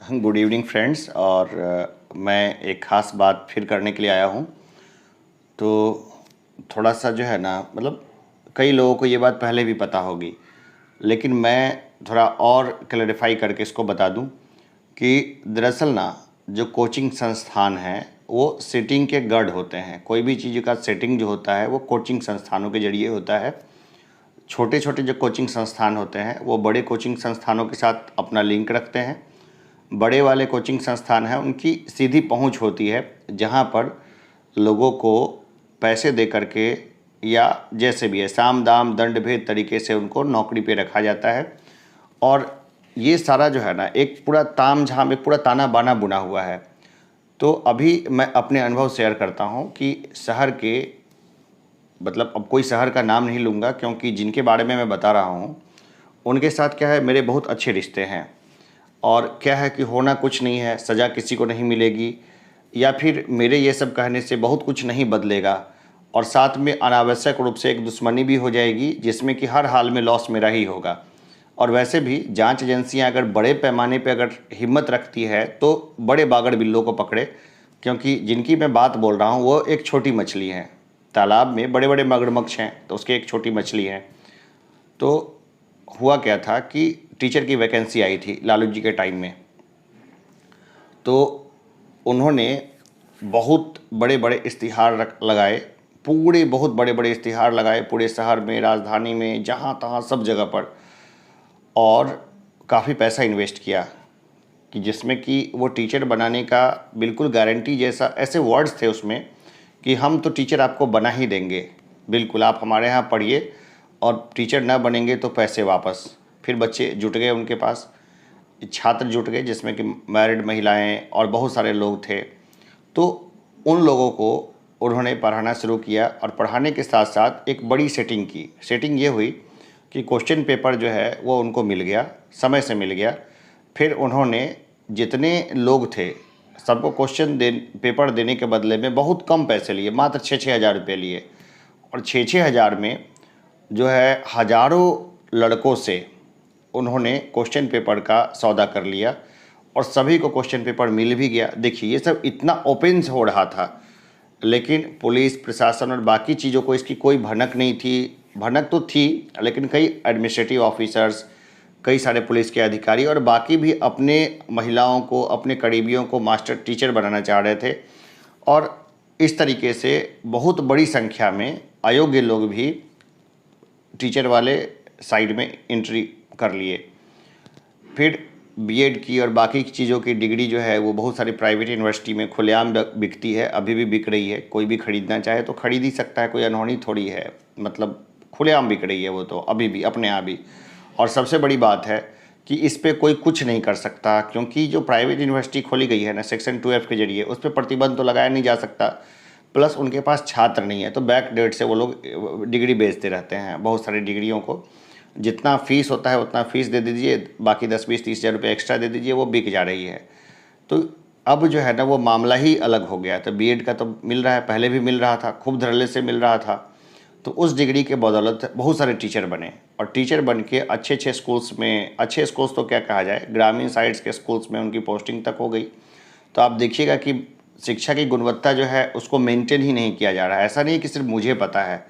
Good evening friends. और मैं एक ख़ास बात फिर करने के लिए आया हूँ। तो थोड़ा सा जो है ना, मतलब कई लोगों को ये बात पहले भी पता होगी, लेकिन मैं थोड़ा और क्लैरिफाई करके इसको बता दूँ कि दरअसल ना, जो कोचिंग संस्थान हैं वो सेटिंग के गढ़ होते हैं। कोई भी चीज़ का सेटिंग जो होता है वो कोचिंग संस्थानों के जरिए होता है। छोटे छोटे जो कोचिंग संस्थान होते हैं वो बड़े कोचिंग संस्थानों के साथ अपना लिंक रखते हैं। बड़े वाले कोचिंग संस्थान हैं उनकी सीधी पहुंच होती है, जहां पर लोगों को पैसे दे करके या जैसे भी है साम दाम दंड भेद तरीके से उनको नौकरी पे रखा जाता है। और ये सारा जो है ना, एक पूरा ताम झाम, एक पूरा ताना बाना बुना हुआ है। तो अभी मैं अपने अनुभव शेयर करता हूँ कि शहर के, मतलब अब कोई शहर का नाम नहीं लूँगा क्योंकि जिनके बारे में मैं बता रहा हूँ उनके साथ क्या है, मेरे बहुत अच्छे रिश्ते हैं। और क्या है कि होना कुछ नहीं है, सज़ा किसी को नहीं मिलेगी, या फिर मेरे ये सब कहने से बहुत कुछ नहीं बदलेगा। और साथ में अनावश्यक रूप से एक दुश्मनी भी हो जाएगी जिसमें कि हर हाल में लॉस मेरा ही होगा। और वैसे भी जांच एजेंसियां अगर बड़े पैमाने पे अगर हिम्मत रखती है तो बड़े बागड़ बिल्लों को पकड़े, क्योंकि जिनकी मैं बात बोल रहा हूँ वो एक छोटी मछली है। तालाब में बड़े बड़े मगरमच्छ हैं तो उसके एक छोटी मछली है। तो हुआ क्या था कि टीचर की वैकेंसी आई थी लालू जी के टाइम में। तो उन्होंने बहुत बड़े बड़े इश्तिहार लगाए, पूरे बहुत बड़े बड़े इश्तिहार लगाए पूरे शहर में, राजधानी में, जहाँ तहाँ सब जगह पर। और काफ़ी पैसा इन्वेस्ट किया कि जिसमें कि वो टीचर बनाने का बिल्कुल गारंटी जैसा, ऐसे वर्ड्स थे उसमें कि हम तो टीचर आपको बना ही देंगे, बिल्कुल आप हमारे यहाँ पढ़िए, और टीचर ना बनेंगे तो पैसे वापस। फिर बच्चे जुट गए उनके पास, छात्र जुट गए जिसमें कि मैरिड महिलाएं और बहुत सारे लोग थे। तो उन लोगों को उन्होंने पढ़ाना शुरू किया और पढ़ाने के साथ साथ एक बड़ी सेटिंग की। सेटिंग ये हुई कि क्वेश्चन पेपर जो है वो उनको मिल गया, समय से मिल गया। फिर उन्होंने जितने लोग थे सबको पेपर देने के बदले में बहुत कम पैसे लिए, मात्र 6-6 हज़ार रुपये लिए। और 6-6 हज़ार में जो है हज़ारों लड़कों से उन्होंने क्वेश्चन पेपर का सौदा कर लिया और सभी को क्वेश्चन पेपर मिल भी गया। देखिए ये सब इतना ओपन से हो रहा था, लेकिन पुलिस प्रशासन और बाकी चीज़ों को इसकी कोई भनक नहीं थी। भनक तो थी, लेकिन कई एडमिनिस्ट्रेटिव ऑफिसर्स, कई सारे पुलिस के अधिकारी और बाकी भी अपने महिलाओं को, अपने करीबियों को मास्टर टीचर बनाना चाह रहे थे। और इस तरीके से बहुत बड़ी संख्या में अयोग्य लोग भी टीचर वाले साइड में एंट्री कर लिए। फिर बीएड की और बाकी चीज़ों की डिग्री जो है वो बहुत सारी प्राइवेट यूनिवर्सिटी में खुलेआम बिकती है, अभी भी बिक रही है। कोई भी खरीदना चाहे तो खरीद ही सकता है, कोई अनहोनी थोड़ी है, मतलब खुलेआम बिक रही है वो तो अभी भी अपने आप ही। और सबसे बड़ी बात है कि इस पर कोई कुछ नहीं कर सकता, क्योंकि जो प्राइवेट यूनिवर्सिटी खोली गई है ना सेक्शन 2F के जरिए, उस पर प्रतिबंध तो लगाया नहीं जा सकता। प्लस उनके पास छात्र नहीं है, तो बैक डेट से वो लोग डिग्री बेचते रहते हैं, बहुत सारी डिग्रियों को। जितना फ़ीस होता है उतना फ़ीस दे दीजिए, बाकी 10-20-30 हज़ार रुपये एक्स्ट्रा दे दीजिए, वो बिक जा रही है। तो अब जो है ना वो मामला ही अलग हो गया। तो बीएड का तो मिल रहा है, पहले भी मिल रहा था, खूब धड़ल्ले से मिल रहा था। तो उस डिग्री के बदौलत बहुत सारे टीचर बने, और टीचर बन के अच्छे अच्छे स्कूल्स में, अच्छे स्कूल्स तो क्या कहा जाए, ग्रामीण साइड्स के स्कूल्स में उनकी पोस्टिंग तक हो गई। तो आप देखिएगा कि शिक्षा की गुणवत्ता जो है उसको मेंटेन ही नहीं किया जा रहा है। ऐसा नहीं कि सिर्फ मुझे पता है,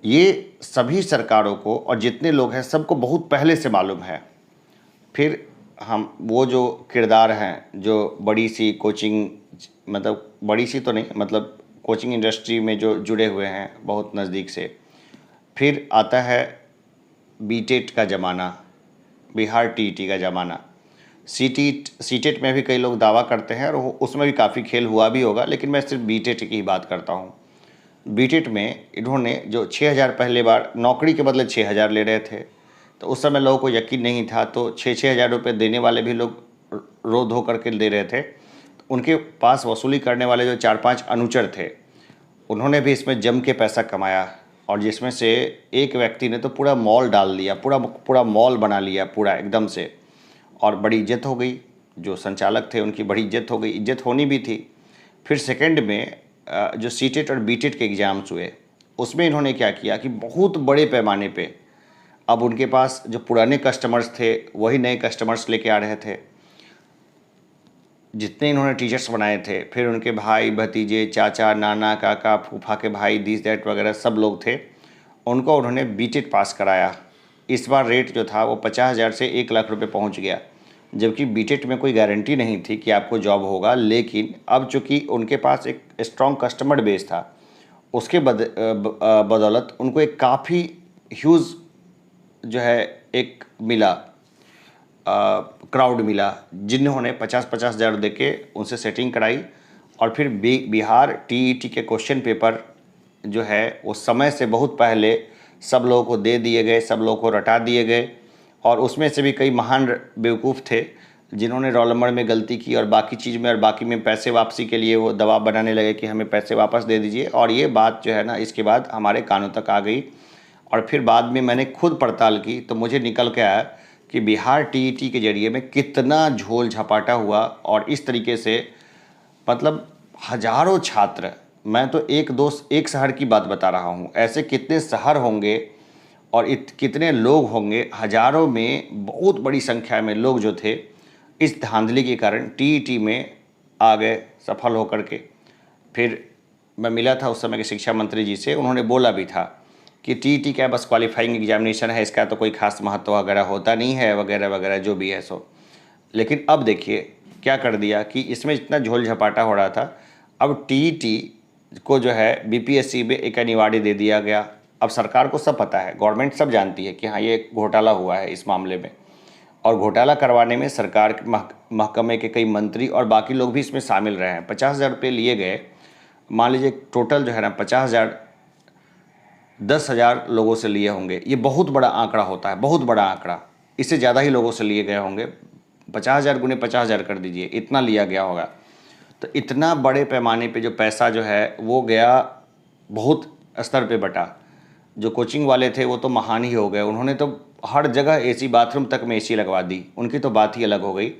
ये सभी सरकारों को और जितने लोग हैं सबको बहुत पहले से मालूम है। फिर हम वो जो किरदार हैं जो बड़ी सी कोचिंग, मतलब बड़ी सी तो नहीं, मतलब कोचिंग इंडस्ट्री में जो जुड़े हुए हैं बहुत नज़दीक से। फिर आता है बीटेट का ज़माना, बिहार टीईटी का ज़माना। सीटेट में भी कई लोग दावा करते हैं और उसमें भी काफ़ी खेल हुआ भी होगा, लेकिन मैं सिर्फ बीटेट की ही बात करता हूँ। बीटेट में इन्होंने जो 6 हज़ार पहले बार नौकरी के बदले 6 हज़ार ले रहे थे, तो उस समय लोगों को यकीन नहीं था। तो 6-6 हज़ार रुपये देने वाले भी लोग रो धो करके दे रहे थे। तो उनके पास वसूली करने वाले जो 4-5 अनुचर थे, उन्होंने भी इसमें जम के पैसा कमाया। और जिसमें से एक व्यक्ति ने तो पूरा मॉल डाल दिया, पूरा पूरा मॉल बना लिया पूरा एकदम से, और बड़ी इज्जत हो गई। जो संचालक थे उनकी बड़ी इज्जत हो गई, इज्जत होनी भी थी। फिर सेकंड में जो सीटेट और बीटेट के एग्ज़ाम्स हुए, उसमें इन्होंने क्या किया कि बहुत बड़े पैमाने पे अब उनके पास जो पुराने कस्टमर्स थे वही नए कस्टमर्स लेके आ रहे थे। जितने इन्होंने टीचर्स बनाए थे, फिर उनके भाई भतीजे, चाचा, नाना, काका, फूफा के भाई, दिस दैट वगैरह सब लोग थे, उनको उन्होंने बीटेट पास कराया। इस बार रेट जो था वो 50,000 से 1 लाख रुपए पहुंच गया, जबकि बीटेट में कोई गारंटी नहीं थी कि आपको जॉब होगा। लेकिन अब चूँकि उनके पास एक स्ट्रॉन्ग कस्टमर बेस था, उसके बदौलत उनको एक काफ़ी ह्यूज जो है एक मिला, क्राउड मिला, जिन्होंने 50,000 दे के उनसे सेटिंग कराई। और फिर बिहार टीईटी के क्वेश्चन पेपर जो है वो समय से बहुत पहले सब लोगों को दे दिए गए, सब लोगों को रटा दिए गए। और उसमें से भी कई महान बेवकूफ़ थे जिन्होंने रोल नंबर में गलती की और बाकी चीज़ में, और बाकी में पैसे वापसी के लिए वो दबाव बनाने लगे कि हमें पैसे वापस दे दीजिए। और ये बात जो है ना, इसके बाद हमारे कानों तक आ गई। और फिर बाद में मैंने खुद पड़ताल की तो मुझे निकल के आया कि बिहार टीईटी के जरिए में कितना झोल झपाटा हुआ। और इस तरीके से मतलब हजारों छात्र, मैं तो एक शहर की बात बता रहा हूँ, ऐसे कितने शहर होंगे और कितने लोग होंगे, हजारों में बहुत बड़ी संख्या में लोग जो थे इस धांधली के कारण टीईटी में आ गए सफल होकर के। फिर मैं मिला था उस समय के शिक्षा मंत्री जी से, उन्होंने बोला भी था कि टीईटी क्या बस क्वालिफाइंग एग्जामिनेशन है, इसका तो कोई खास महत्व वगैरह होता नहीं है, वगैरह वगैरह जो भी है सो। लेकिन अब देखिए क्या कर दिया कि इसमें इतना झोल झपाटा हो रहा था, अब टीईटी को जो है बीपीएससी में एक अनिवार्य दे दिया गया। अब सरकार को सब पता है, गवर्नमेंट सब जानती है कि हाँ ये घोटाला हुआ है इस मामले में, और घोटाला करवाने में सरकार के महकमे के कई मंत्री और बाकी लोग भी इसमें शामिल रहे हैं। 50,000 रुपये लिए गए, मान लीजिए टोटल जो है ना 50,000, 10,000 लोगों से लिए होंगे। ये बहुत बड़ा आंकड़ा होता है, बहुत बड़ा आंकड़ा। इससे ज़्यादा ही लोगों से लिए गए होंगे। 50,000 गुने 50,000 कर दीजिए, इतना लिया गया होगा। तो इतना बड़े पैमाने पे जो पैसा जो है वो गया, बहुत स्तर पे बटा। जो कोचिंग वाले थे वो तो महान ही हो गए, उन्होंने तो हर जगह एसी, बाथरूम तक में एसी लगवा दी, उनकी तो बात ही अलग हो गई।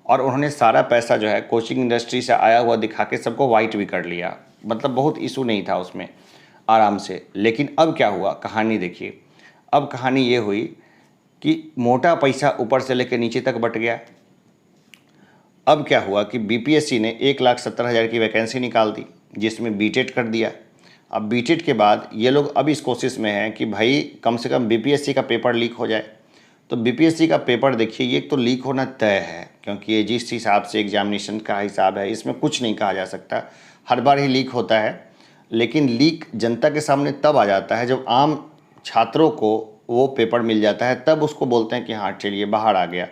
और उन्होंने सारा पैसा जो है कोचिंग इंडस्ट्री से आया हुआ दिखा के सबको वाइट भी कर लिया, मतलब बहुत इशू नहीं था उसमें, आराम से। लेकिन अब क्या हुआ, कहानी देखिए। अब कहानी ये हुई कि मोटा पैसा ऊपर से लेकर नीचे तक बट गया। अब क्या हुआ कि बीपीएससी ने 1,70,000 की वैकेंसी निकाल दी, जिसमें बीटेट कर दिया। अब बीटेट के बाद ये लोग अब इस कोशिश में हैं कि भाई कम से कम बीपीएससी का पेपर लीक हो जाए। तो बीपीएससी का पेपर देखिए, ये तो लीक होना तय है, क्योंकि ये जिस हिसाब से एग्जामिनेशन का हिसाब है इसमें कुछ नहीं कहा जा सकता, हर बार ही लीक होता है। लेकिन लीक जनता के सामने तब आ जाता है जब आम छात्रों को वो पेपर मिल जाता है, तब उसको बोलते हैं कि हाँ चलिए बाहर आ गया।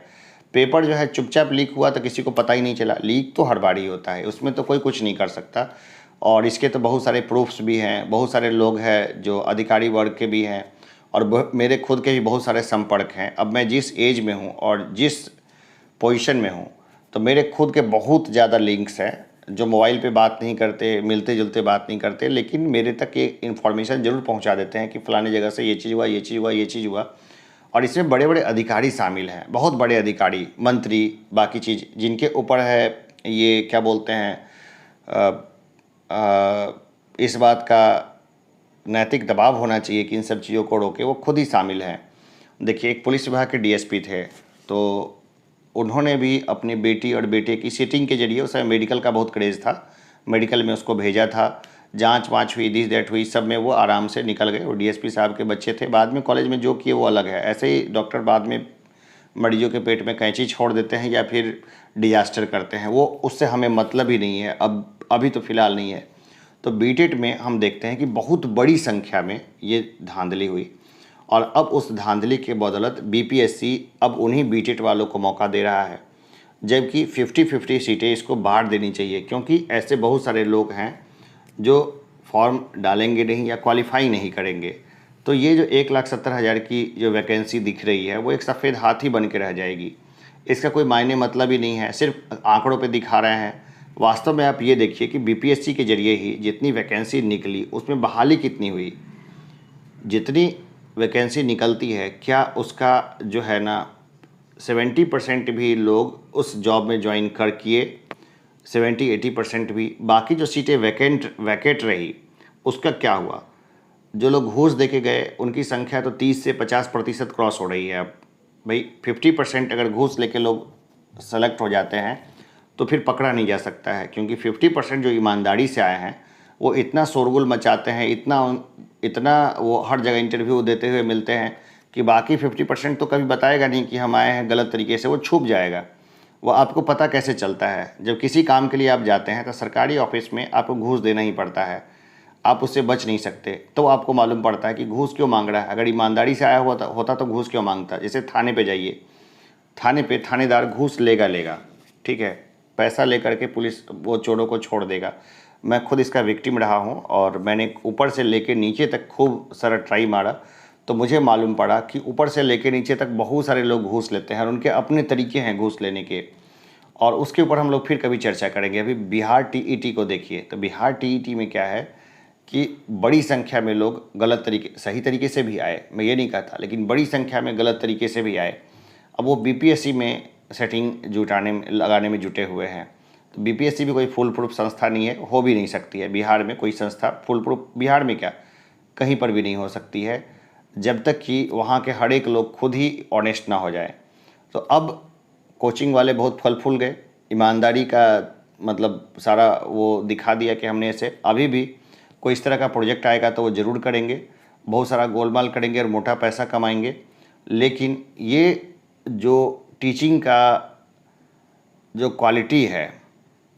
पेपर जो है चुपचाप लीक हुआ तो किसी को पता ही नहीं चला। लीक तो हर बार ही होता है, उसमें तो कोई कुछ नहीं कर सकता। और इसके तो बहुत सारे प्रूफ्स भी हैं, बहुत सारे लोग हैं जो अधिकारी वर्ग के भी हैं, और मेरे खुद के भी बहुत सारे संपर्क हैं। अब मैं जिस एज में हूँ और जिस पोजीशन में हूँ, तो मेरे खुद के बहुत ज़्यादा लिंक्स हैं जो मोबाइल पे बात नहीं करते, मिलते जुलते बात नहीं करते, लेकिन मेरे तक ये इन्फॉर्मेशन ज़रूर पहुँचा देते हैं कि फ़लानी जगह से ये चीज़ हुआ, ये चीज़ हुआ, ये चीज़ हुआ। और इसमें बड़े बड़े अधिकारी शामिल हैं, बहुत बड़े अधिकारी, मंत्री, बाकी चीज़, जिनके ऊपर है ये क्या बोलते हैं, इस बात का नैतिक दबाव होना चाहिए कि इन सब चीज़ों को रोके, वो खुद ही शामिल हैं। देखिए एक पुलिस विभाग के डीएसपी थे, तो उन्होंने भी अपनी बेटी और बेटे की सीटिंग के जरिए, उस समय मेडिकल का बहुत क्रेज़ था, मेडिकल में उसको भेजा था, जांच वाँच हुई, दिस दैट हुई, सब में वो आराम से निकल गए। वो डीएसपी साहब के बच्चे थे, बाद में कॉलेज में जो किए वो अलग है। ऐसे ही डॉक्टर बाद में मरीजों के पेट में कैंची छोड़ देते हैं या फिर डिजास्टर करते हैं, वो उससे हमें मतलब ही नहीं है, अभी तो फ़िलहाल नहीं है। तो बीटेट में हम देखते हैं कि बहुत बड़ी संख्या में ये धांधली हुई, और अब उस धांधली के बदौलत बीपीएससी अब उन्हीं बीटेट वालों को मौका दे रहा है, जबकि 50-50 सीटें इसको बांट देनी चाहिए, क्योंकि ऐसे बहुत सारे लोग हैं जो फॉर्म डालेंगे नहीं या क्वालिफाई नहीं करेंगे। तो ये जो 1,70,000 की जो वैकेंसी दिख रही है वो एक सफ़ेद हाथी बन के रह जाएगी। इसका कोई मायने मतलब ही नहीं है, सिर्फ आंकड़ों पे दिखा रहे हैं। वास्तव में आप ये देखिए कि बीपीएससी के जरिए ही जितनी वैकेंसी निकली उसमें बहाली कितनी हुई। जितनी वैकेंसी निकलती है, क्या उसका जो है ना 70% भी लोग उस जॉब में ज्वाइन कर किए, 70-80% भी। बाकी जो सीटें वैकेट रही उसका क्या हुआ, जो लोग घूस दे के गए उनकी संख्या तो 30 से 50% क्रॉस हो रही है। अब भाई 50% अगर घूस लेके लोग सेलेक्ट हो जाते हैं तो फिर पकड़ा नहीं जा सकता है, क्योंकि 50% जो ईमानदारी से आए हैं वो इतना शोरगुल मचाते हैं, इतना इतना वो हर जगह इंटरव्यू देते हुए मिलते हैं कि बाकी 50% तो कभी बताएगा नहीं कि हम आए हैं गलत तरीके से, वो छुप जाएगा। वो आपको पता कैसे चलता है, जब किसी काम के लिए आप जाते हैं तो सरकारी ऑफिस में आपको घूस देना ही पड़ता है, आप उससे बच नहीं सकते। तो आपको मालूम पड़ता है कि घूस क्यों मांग रहा है। अगर ईमानदारी से आया हुआ होता तो घूस क्यों मांगता। जैसे थाने पे जाइए, थाने पे थानेदार घूस लेगा, ठीक है, पैसा लेकर के पुलिस वो चोरों को छोड़ देगा। मैं खुद इसका विक्टिम रहा हूँ और मैंने ऊपर से लेके नीचे तक खूब सारा ट्राई मारा, तो मुझे मालूम पड़ा कि ऊपर से लेके नीचे तक बहुत सारे लोग घूस लेते हैं और उनके अपने तरीके हैं घूस लेने के, और उसके ऊपर हम लोग फिर कभी चर्चा करेंगे। अभी बिहार टीईटी को देखिए, तो बिहार टीईटी में क्या है कि बड़ी संख्या में लोग गलत तरीके, सही तरीके से भी आए, मैं ये नहीं कहता, लेकिन बड़ी संख्या में गलत तरीके से भी आए। अब वो बीपीएससी में सेटिंग जुटाने में लगाने में जुटे हुए हैं। तो बीपीएससी भी कोई फुल प्रूफ संस्था नहीं है, हो भी नहीं सकती है बिहार में कोई संस्था फुल प्रूफ, बिहार में क्या कहीं पर भी नहीं हो सकती है, जब तक कि वहाँ के हर एक लोग खुद ही ऑनेस्ट ना हो जाए। तो अब कोचिंग वाले बहुत फल फूल गए, ईमानदारी का मतलब सारा वो दिखा दिया कि हमने ऐसे, अभी भी कोई इस तरह का प्रोजेक्ट आएगा तो वो ज़रूर करेंगे, बहुत सारा गोलमाल करेंगे और मोटा पैसा कमाएंगे। लेकिन ये जो टीचिंग का जो क्वालिटी है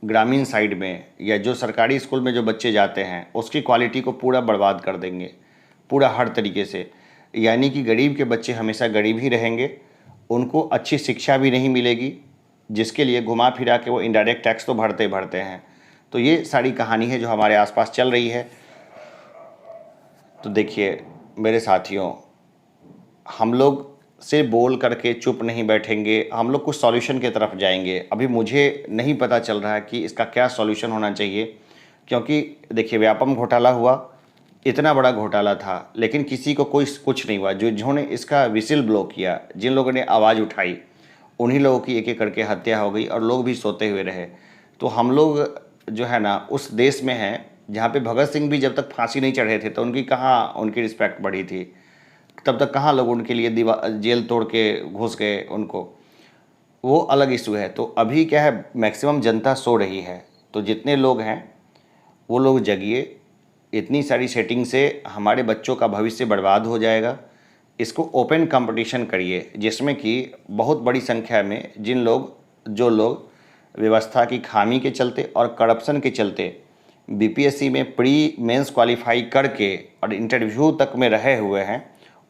ग्रामीण साइड में, या जो सरकारी स्कूल में जो बच्चे जाते हैं, उसकी क्वालिटी को पूरा बर्बाद कर देंगे, पूरा हर तरीके से। यानी कि गरीब के बच्चे हमेशा गरीब ही रहेंगे, उनको अच्छी शिक्षा भी नहीं मिलेगी, जिसके लिए घुमा फिरा के वो इनडायरेक्ट टैक्स तो भरते भरते हैं। तो ये सारी कहानी है जो हमारे आसपास चल रही है। तो देखिए मेरे साथियों, हम लोग सिर्फ बोल करके चुप नहीं बैठेंगे, हम लोग कुछ सॉल्यूशन की तरफ जाएंगे। अभी मुझे नहीं पता चल रहा है कि इसका क्या सॉल्यूशन होना चाहिए, क्योंकि देखिए व्यापम घोटाला हुआ, इतना बड़ा घोटाला था, लेकिन किसी को कोई कुछ नहीं हुआ। जिन्होंने इसका विसिल ब्लो किया, जिन लोगों ने आवाज़ उठाई, उन्हीं लोगों की एक एक करके हत्या हो गई और लोग भी सोते हुए रहे। तो हम लोग जो है ना उस देश में हैं जहाँ पे भगत सिंह भी जब तक फांसी नहीं चढ़े थे तो उनकी कहाँ उनकी रिस्पेक्ट बढ़ी थी, तब तक कहाँ लोग उनके लिए जेल तोड़ के घुस गए उनको, वो अलग इशू है। तो अभी क्या है, मैक्सिमम जनता सो रही है, तो जितने लोग हैं वो लोग जगिए। इतनी सारी सेटिंग से हमारे बच्चों का भविष्य बर्बाद हो जाएगा। इसको ओपन कंपटीशन करिए, जिसमें कि बहुत बड़ी संख्या में जो लोग व्यवस्था की खामी के चलते और करप्शन के चलते बीपीएससी में प्री मेंस क्वालिफाई करके और इंटरव्यू तक में रहे हुए हैं,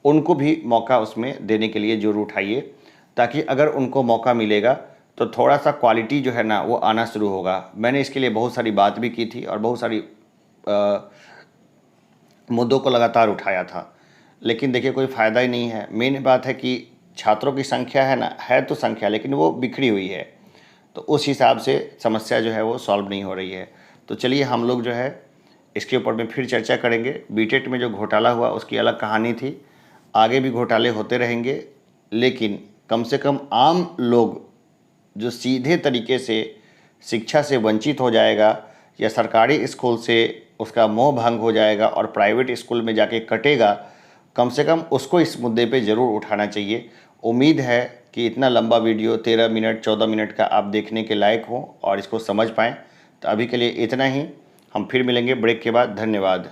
उनको भी मौका उसमें देने के लिए ज़रूर उठाइए, ताकि अगर उनको मौका मिलेगा तो थोड़ा सा क्वालिटी जो है ना वो आना शुरू होगा। मैंने इसके लिए बहुत सारी बात भी की थी और बहुत सारी मुद्दों को लगातार उठाया था, लेकिन देखिए कोई फ़ायदा ही नहीं है। मेन बात है कि छात्रों की संख्या है ना, है तो संख्या, लेकिन वो बिखरी हुई है, तो उस हिसाब से समस्या जो है वो सॉल्व नहीं हो रही है। तो चलिए हम लोग जो है इसके ऊपर में फिर चर्चा करेंगे। बीटेट में जो घोटाला हुआ उसकी अलग कहानी थी, आगे भी घोटाले होते रहेंगे, लेकिन कम से कम आम लोग जो सीधे तरीके से शिक्षा से वंचित हो जाएगा या सरकारी स्कूल से उसका मोह भंग हो जाएगा और प्राइवेट स्कूल में जाके कटेगा, कम से कम उसको इस मुद्दे पे ज़रूर उठाना चाहिए। उम्मीद है कि इतना लंबा वीडियो 13 मिनट 14 मिनट का आप देखने के लायक हो और इसको समझ पाएँ। तो अभी के लिए इतना ही, हम फिर मिलेंगे ब्रेक के बाद। धन्यवाद।